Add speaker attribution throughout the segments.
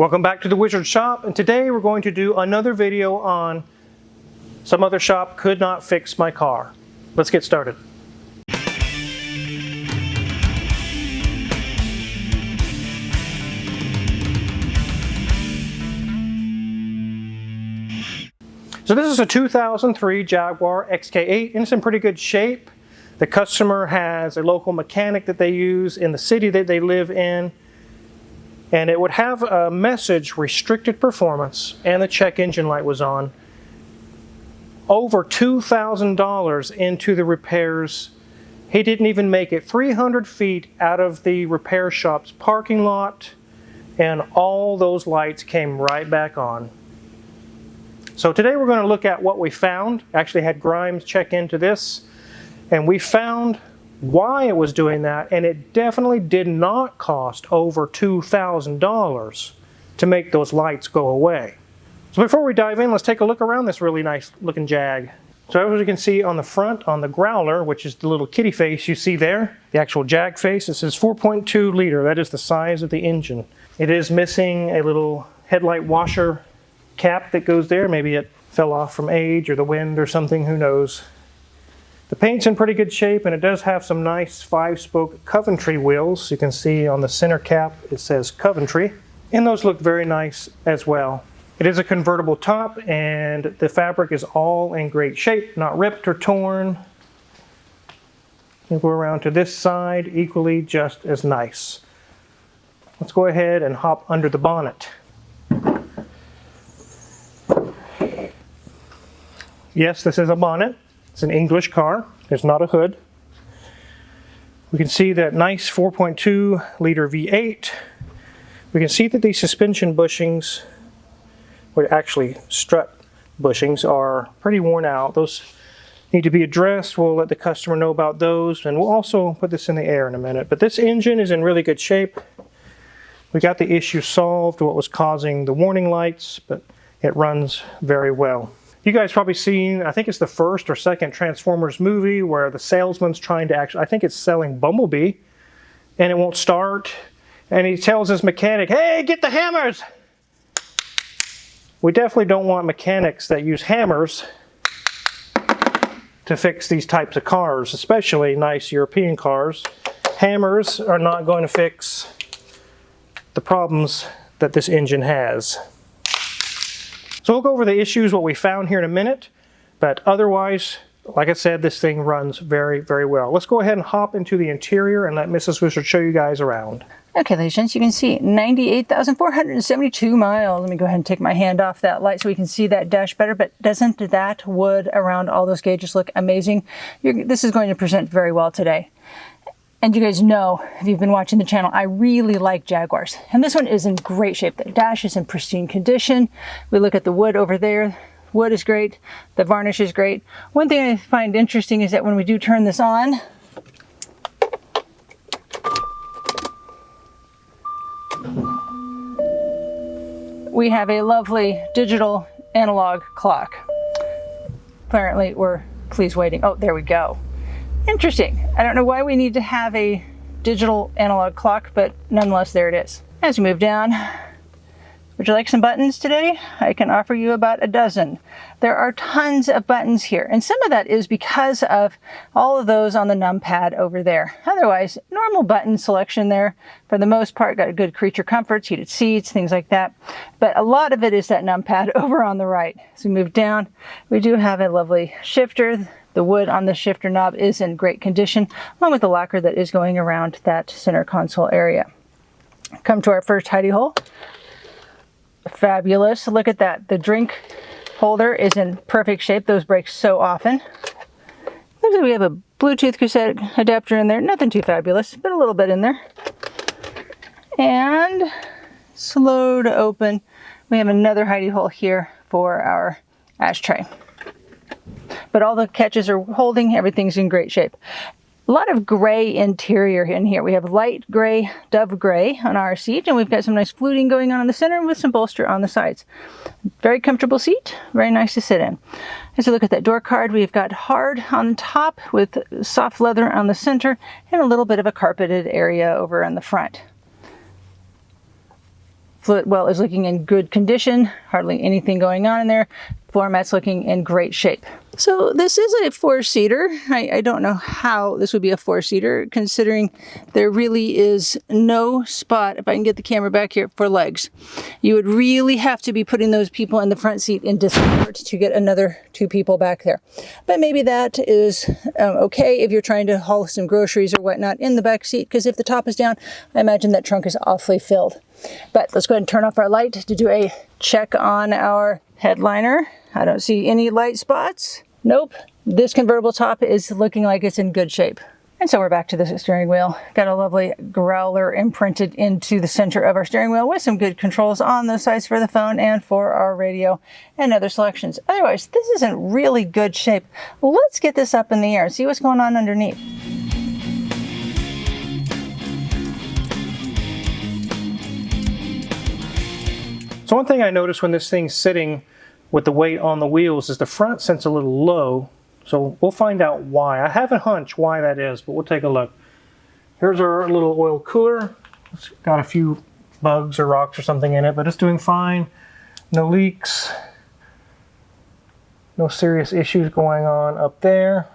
Speaker 1: Welcome back to the Wizard Shop, and today we're going to do another video on some other shop could not fix my car. Let's get started. So this is a 2003 Jaguar XK8 and it's in pretty good shape. The customer has a local mechanic that they use in the city that they live in. And it would have a message, restricted performance, and the check engine light was on. Over $2,000 into the repairs. He didn't even make it 300 feet out of the repair shop's parking lot, and all those lights came right back on. So today we're going to look at what we found. Actually had Grimes check into this, and we found why it was doing that, and it definitely did not cost over $2,000 to make those lights go away. So before we dive in, let's take a look around this really nice looking Jag. So as you can see on the front, on the growler, which is the little kitty face you see there, the actual Jag face, it says 4.2 liter. That is the size of the engine. It is missing a little headlight washer cap that goes there. Maybe it fell off from age or the wind or something, who knows. The paint's in pretty good shape, and it does have some nice 5-spoke Coventry wheels. You can see on the center cap it says Coventry, and those look very nice as well. It is a convertible top, and the fabric is all in great shape, not ripped or torn. We'll go around to this side, equally just as nice. Let's go ahead and hop under the bonnet. Yes, this is a bonnet. It's an English car. There's not a hood. We can see that nice 4.2 liter V8. We can see that these suspension bushings, or actually strut bushings, are pretty worn out. Those need to be addressed. We'll let the customer know about those, and we'll also put this in the air in a minute. But this engine is in really good shape. We got the issue solved, what was causing the warning lights, but it runs very well. You guys probably seen, I think it's the first or second Transformers movie where the salesman's trying to actually, I think it's selling Bumblebee, and it won't start. And he tells his mechanic, hey, get the hammers! We definitely don't want mechanics that use hammers to fix these types of cars, especially nice European cars. Hammers are not going to fix the problems that this engine has. So we'll go over the issues, what we found here in a minute, but otherwise, like I said, this thing runs very, very well. Let's go ahead and hop into the interior and let Mrs. Wizard show you guys around.
Speaker 2: Okay, ladies and gents, you can see 98,472 miles. Let me go ahead and take my hand off that light so we can see that dash better, but doesn't that wood around all those gauges look amazing? This is going to present very well today. And you guys know, if you've been watching the channel, I really like Jaguars. And this one is in great shape. The dash is in pristine condition. We look at the wood over there. Wood is great. The varnish is great. One thing I find interesting is that when we do turn this on, we have a lovely digital analog clock. Apparently, please waiting. Oh, there we go. Interesting. I don't know why we need to have a digital analog clock, but nonetheless, there it is. As we move down, would you like some buttons today? I can offer you about a dozen. There are tons of buttons here, and some of that is because of all of those on the numpad over there. Otherwise, normal button selection there. For the most part, got good creature comforts, heated seats, things like that. But a lot of it is that numpad over on the right. As we move down, we do have a lovely shifter. The wood on the shifter knob is in great condition, along with the lacquer that is going around that center console area. Come to our first hidey hole. Fabulous. Look at that. The drink holder is in perfect shape. Those break so often. Looks like we have a Bluetooth cassette adapter in there. Nothing too fabulous, but a little bit in there. And slow to open. We have another hidey hole here for our ashtray. But all the catches are holding, everything's in great shape. A lot of gray interior in here. We have light gray, dove gray on our seat, and we've got some nice fluting going on in the center with some bolster on the sides. Very comfortable seat, very nice to sit in. As we look at that door card, we've got hard on top with soft leather on the center and a little bit of a carpeted area over on the front. Fluid well is looking in good condition, hardly anything going on in there. Floor mat's looking in great shape. So this is a 4-seater. I don't know how this would be a 4-seater, considering there really is no spot, if I can get the camera back here, for legs. You would really have to be putting those people in the front seat in discomfort to get another 2 people back there. But maybe that is okay if you're trying to haul some groceries or whatnot in the back seat, because if the top is down, I imagine that trunk is awfully filled. But let's go ahead and turn off our light to do a check on our headliner. I don't see any light spots. Nope. This convertible top is looking like it's in good shape. And so we're back to the steering wheel. Got a lovely growler imprinted into the center of our steering wheel with some good controls on the sides for the phone and for our radio and other selections. Otherwise, this is in really good shape. Let's get this up in the air and see what's going on underneath.
Speaker 1: So one thing I noticed when this thing's sitting with the weight on the wheels is the front sits a little low. So we'll find out why. I have a hunch why that is, but we'll take a look. Here's our little oil cooler. It's got a few bugs or rocks or something in it, but it's doing fine. No leaks. No serious issues going on up there.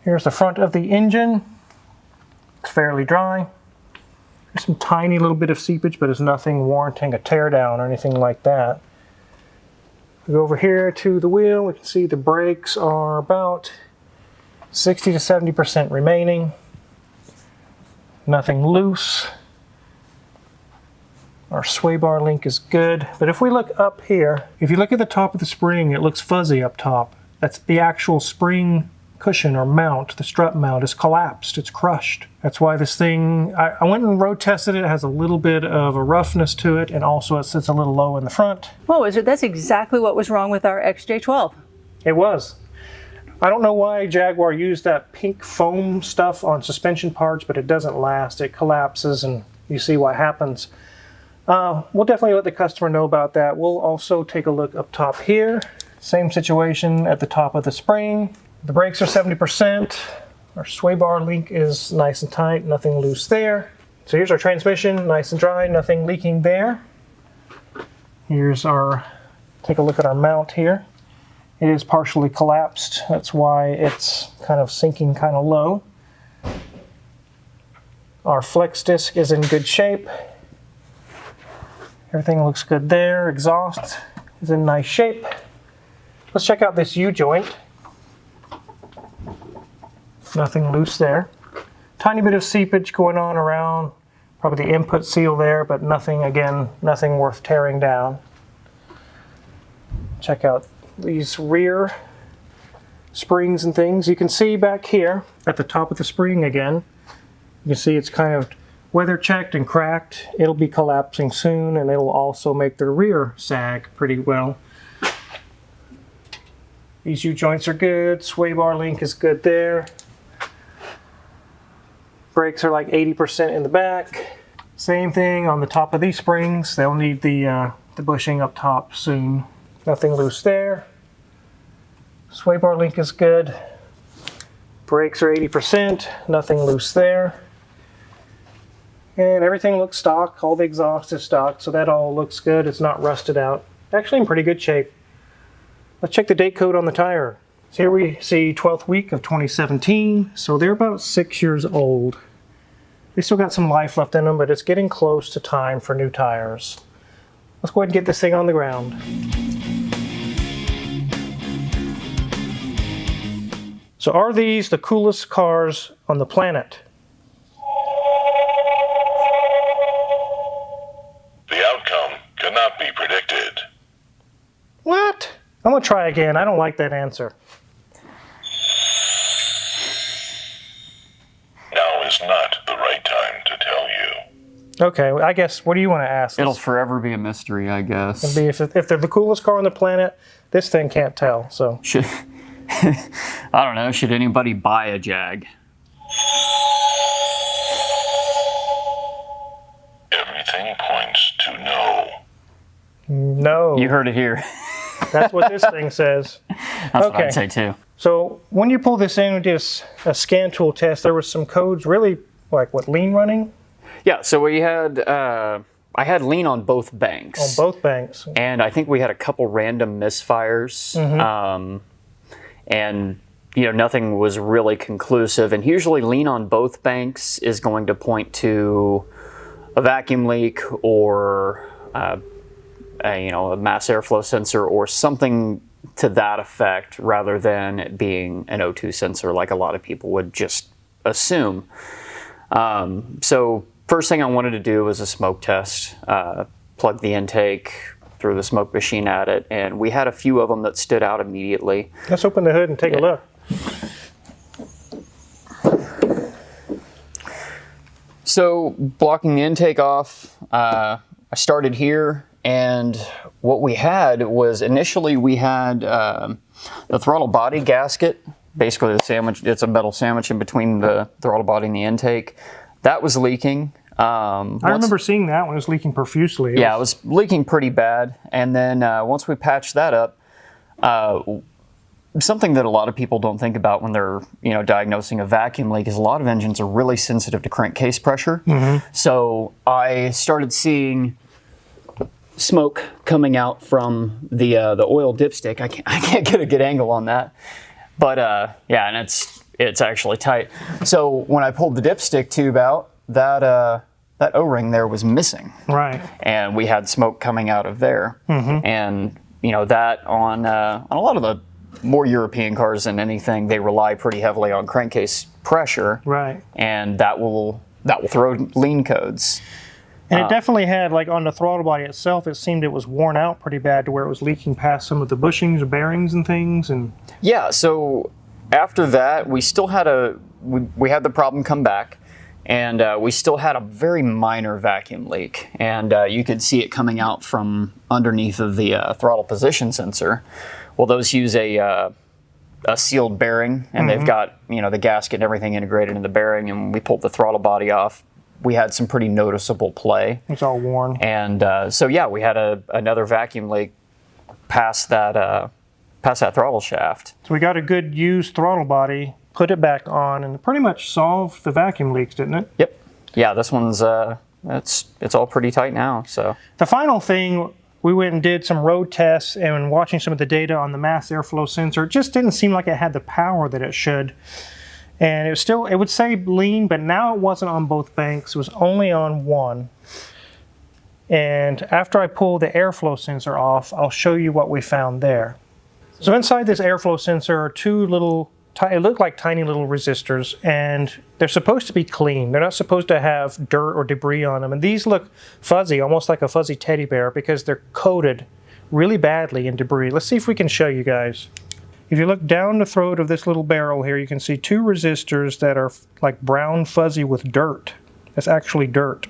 Speaker 1: Here's the front of the engine. It's fairly dry. There's some tiny little bit of seepage, but it's nothing warranting a teardown or anything like that. We go over here to the wheel. We can see the brakes are about 60 to 70% remaining. Nothing loose. Our sway bar link is good. But if we look up here, if you look at the top of the spring, it looks fuzzy up top. That's the actual spring cushion or mount. The strut mount is collapsed. It's crushed. That's why this thing, I went and road tested it. It has a little bit of a roughness to it, and also it sits a little low in the front.
Speaker 2: Whoa, that's exactly what was wrong with our XJ12.
Speaker 1: It was. I don't know why Jaguar used that pink foam stuff on suspension parts, but it doesn't last. It collapses, and you see what happens. We'll definitely let the customer know about that. We'll also take a look up top here. Same situation at the top of the spring. The brakes are 70%. Our sway bar link is nice and tight, nothing loose there. So here's our transmission, nice and dry, nothing leaking there. Here's our, take a look at our mount here. It is partially collapsed. That's why it's kind of sinking kind of low. Our flex disc is in good shape. Everything looks good there. Exhaust is in nice shape. Let's check out this U-joint. Nothing loose there. Tiny bit of seepage going on around, probably the input seal there, but nothing, again, nothing worth tearing down. Check out these rear springs and things. You can see back here at the top of the spring again, you can see it's kind of weather checked and cracked. It'll be collapsing soon, and it'll also make the rear sag pretty well. These U-joints are good. Sway bar link is good there. Brakes are like 80% in the back. Same thing on the top of these springs. They'll need the bushing up top soon. Nothing loose there. Sway bar link is good. Brakes are 80%. Nothing loose there. And everything looks stock. All the exhaust is stock, so that all looks good. It's not rusted out. Actually in pretty good shape. Let's check the date code on the tire. So here we see 12th week of 2017, so they're about 6 years old. They still got some life left in them, but it's getting close to time for new tires. Let's go ahead and get this thing on the ground. So are these the coolest cars on the planet?
Speaker 3: The outcome cannot be predicted.
Speaker 1: What? I'm gonna try again. I don't like that answer.
Speaker 3: Now is not the right time to tell you.
Speaker 1: Okay, I guess, what do you want to ask?
Speaker 4: It'll forever be a mystery, I guess.
Speaker 1: It'll be if they're the coolest car on the planet, this thing can't tell, so.
Speaker 4: Should, I don't know, should anybody buy a Jag?
Speaker 3: Everything points to no.
Speaker 1: No.
Speaker 4: You heard it here.
Speaker 1: That's what this thing says.
Speaker 4: That's what I'd say too.
Speaker 1: So when you pull this in, we did a scan tool test. There was some codes really, like what, lean running?
Speaker 4: Yeah, so we had, I had lean on both banks.
Speaker 1: On both banks.
Speaker 4: And I think we had a couple random misfires. And, you know, nothing was really conclusive. And usually lean on both banks is going to point to a vacuum leak or, you know, a mass airflow sensor or something to that effect rather than it being an O2 sensor like a lot of people would just assume. So first thing I wanted to do was a smoke test, plug the intake, threw the smoke machine at it, and we had a few of them that stood out immediately.
Speaker 1: Let's open the hood and take a look.
Speaker 4: So blocking the intake off, I started here, and what we had was initially we had the throttle body gasket, basically the sandwich, it's a metal sandwich in between the throttle body and the intake. That was leaking.
Speaker 1: I remember seeing that one. It was leaking profusely.
Speaker 4: It was leaking pretty bad. And then once we patched that up, something that a lot of people don't think about when they're, you know, diagnosing a vacuum leak is a lot of engines are really sensitive to crankcase pressure. So I started seeing smoke coming out from the oil dipstick. I can't get a good angle on that, but yeah, and it's actually tight. So when I pulled the dipstick tube out, that O-ring there was missing.
Speaker 1: Right.
Speaker 4: And we had smoke coming out of there. And you know that on a lot of the more European cars than anything, they rely pretty heavily on crankcase pressure.
Speaker 1: Right.
Speaker 4: And that will throw lean codes.
Speaker 1: And it definitely had, like on the throttle body itself, it seemed it was worn out pretty bad to where it was leaking past some of the bushings or bearings and things. And
Speaker 4: yeah, so after that, we still had we had the problem come back, and we still had a very minor vacuum leak. And you could see it coming out from underneath of the throttle position sensor. Well, those use a sealed bearing, and they've got, you know, the gasket and everything integrated in the bearing, and we pulled the throttle body off. We had some pretty noticeable play.
Speaker 1: it's all worn.
Speaker 4: And so yeah, we had another vacuum leak past that throttle shaft.
Speaker 1: So we got a good used throttle body, put it back on, and it pretty much solved the vacuum leaks, didn't it?
Speaker 4: Yep. Yeah, this one's it's all pretty tight now. So
Speaker 1: The final thing, we went and did some road tests, and watching some of the data on the mass airflow sensor, it just didn't seem like it had the power that it should. And it would say lean, but now it wasn't on both banks. It was only on one. And after I pull the airflow sensor off, I'll show you what we found there. So inside this airflow sensor are two little, it look like tiny little resistors, and they're supposed to be clean. They're not supposed to have dirt or debris on them. And these look fuzzy, almost like a fuzzy teddy bear, because they're coated really badly in debris. Let's see if we can show you guys. If you look down the throat of this little barrel here, you can see two resistors that are like brown fuzzy with dirt. It's actually dirt.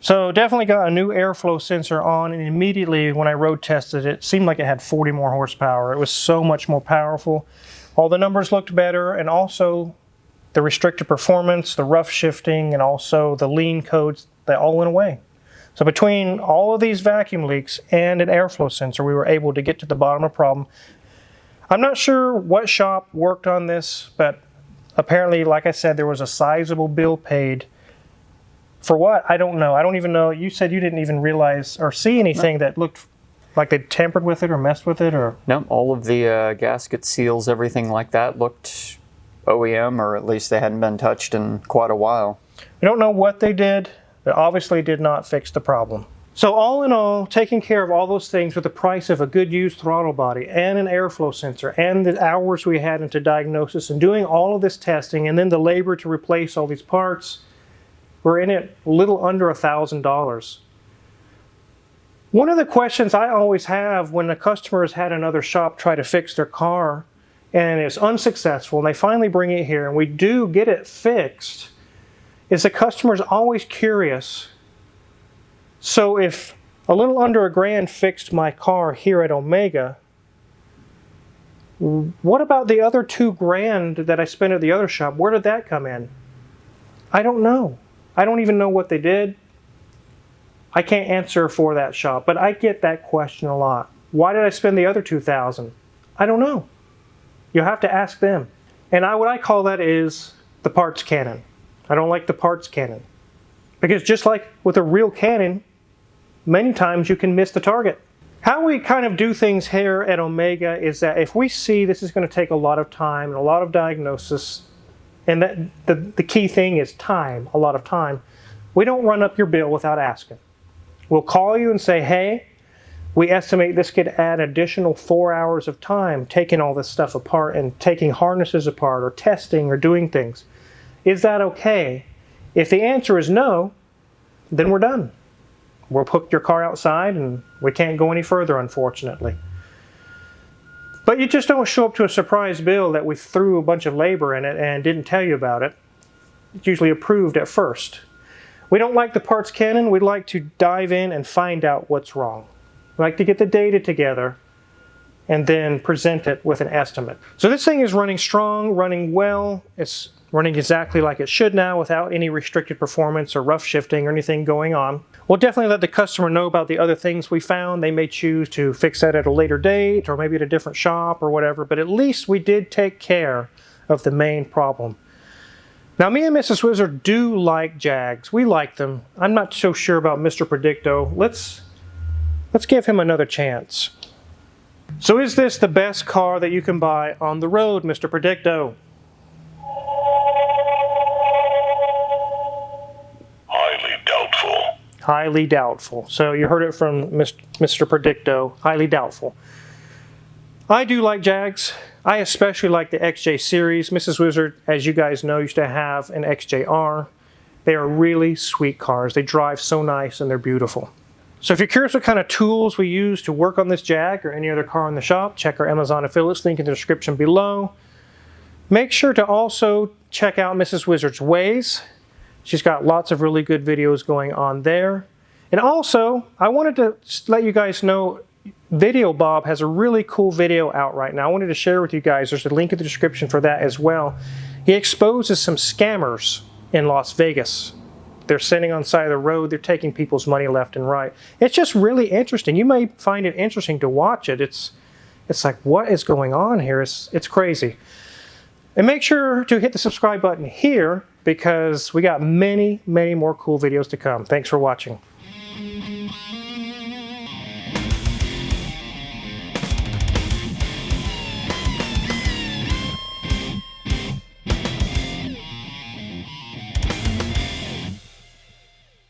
Speaker 1: So definitely got a new airflow sensor on, and immediately when I road tested it, it seemed like it had 40 more horsepower. It was so much more powerful. All the numbers looked better, and also the restricted performance, the rough shifting, and also the lean codes, they all went away. So between all of these vacuum leaks and an airflow sensor, we were able to get to the bottom of the problem. I'm not sure what shop worked on this, but apparently, like I said, there was a sizable bill paid. For what? I don't know. I don't even know. You said you didn't even realize or see anything that looked like they tampered with it or messed with it, or?
Speaker 4: no, all of the gasket seals, everything like that looked OEM, or at least they hadn't been touched in quite a while.
Speaker 1: We don't know what they did. They obviously did not fix the problem. So all in all, taking care of all those things with the price of a good used throttle body and an airflow sensor and the hours we had into diagnosis and doing all of this testing and then the labor to replace all these parts, we're in it a little under $1,000. One of the questions I always have when a customer has had another shop try to fix their car and it's unsuccessful and they finally bring it here and we do get it fixed, is the customer's always curious. So if a little under $1,000 fixed my car here at Omega, what about the other $2,000 that I spent at the other shop? Where did that come in? I don't know. I don't even know what they did. I can't answer for that shop, but I get that question a lot. Why did I spend the other $2,000? I don't know. You'll have to ask them. And what I call that is the parts cannon. I don't like the parts cannon. Because just like with a real cannon, many times you can miss the target. How we kind of do things here at Omega is that if we see this is going to take a lot of time and a lot of diagnosis, and that the key thing is time, a lot of time, we don't run up your bill without asking. We'll call you and say, hey, we estimate this could add additional 4 hours of time taking all this stuff apart and taking harnesses apart or testing or doing things. Is that okay? If the answer is no, then we're done. We'll put your car outside and we can't go any further, unfortunately. But you just don't show up to a surprise bill that we threw a bunch of labor in it and didn't tell you about it. It's usually approved at first. We don't like the parts cannon. We'd like to dive in and find out what's wrong. We like to get the data together and then present it with an estimate. So this thing is running strong, running well. It's running exactly like it should now without any restricted performance or rough shifting or anything going on. We'll definitely let the customer know about the other things we found. They may choose to fix that at a later date or maybe at a different shop or whatever, but at least we did take care of the main problem. Now, me and Mrs. Wizard do like Jags. We like them. I'm not so sure about Mr. Predicto. Let's give him another chance. So is this the best car that you can buy on the road, Mr. Predicto?
Speaker 3: Highly doubtful.
Speaker 1: Highly doubtful. So you heard it from Mr. Predicto. Highly doubtful. I do like Jags. I especially like the XJ series. Mrs. Wizard, as you guys know, used to have an XJR. They are really sweet cars. They drive so nice and they're beautiful. So if you're curious what kind of tools we use to work on this Jag or any other car in the shop, check our Amazon affiliates link in the description below. Make sure to also check out Mrs. Wizard's Ways. She's got lots of really good videos going on there. And also, I wanted to let you guys know, Video Bob has a really cool video out right now. I wanted to share with you guys. There's a link in the description for that as well. He exposes some scammers in Las Vegas. They're sitting on the side of the road. They're taking people's money left and right. It's just really interesting. You may find it interesting to watch it. It's like, what is going on here? It's crazy. And make sure to hit the subscribe button here because we got many, many more cool videos to come. Thanks for watching.